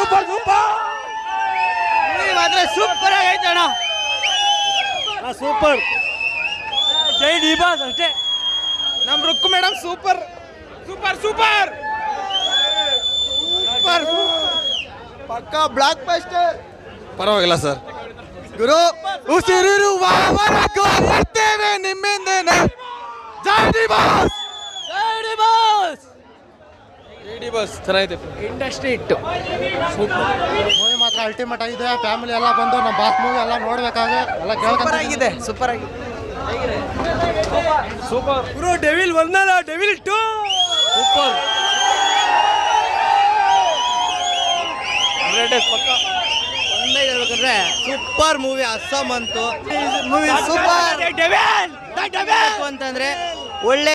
Super super ಮಾತ್ರ super ಆಗೈತೆ ಅಣ್ಣ. ಸೂಪರ್. ಜೈ ಡಿ ಬಾಸ್ ಅಷ್ಟೇ. ನಮ್ Rukku madam super super super super ಪಕ್ಕಾ ಬ್ಲಾಕ್ ಬಸ್ಟರ್. ಪರವಾಗಿಲ್ಲ ಸರ್. ಗುರು ಉಸಿರಿರುವವರೆಗೂ ಇರ್ತೇವೆ ನಿಮ್ಮಿಂದನೇ. ಜೈ ಡಿ ಬಾಸ್. ಡಿ ಬಸ್ ಚೆನ್ನಾಗಿದೆ. ಇಂಡಸ್ಟ್ರಿ ಇಟ್ಟು ಮೂವಿ ಮಾತ್ರ ಅಲ್ಟಿಮೇಟ್ ಆಗಿದೆ. ಫ್ಯಾಮಿಲಿ ಎಲ್ಲ ಬಂದು ನಮ್ಮ ಬಾಸ್ ಮೂವಿ ಎಲ್ಲ ನೋಡ್ಬೇಕಾದ್ರೆ ಎಲ್ಲ ಸೂಪರ್ ಆಗಿದೆ ಸೂಪರ್ ಆಗಿದೆ. ಸೂಪರ್. ಬ್ರೋ ಡೆವಿಲ್ 1 ಅಲ್ಲ ಡೆವಿಲ್ 2 ಸೂಪರ್. ಒಂದೇ ಹೇಳ್ಬೇಕಂದ್ರೆ ಸೂಪರ್ ಮೂವಿ. ಅಸ್ಸಾಂ ಅಂತು ಮೂವಿ ಸೂಪರ್. ಅಂತಂದ್ರೆ ಒಳ್ಳೆ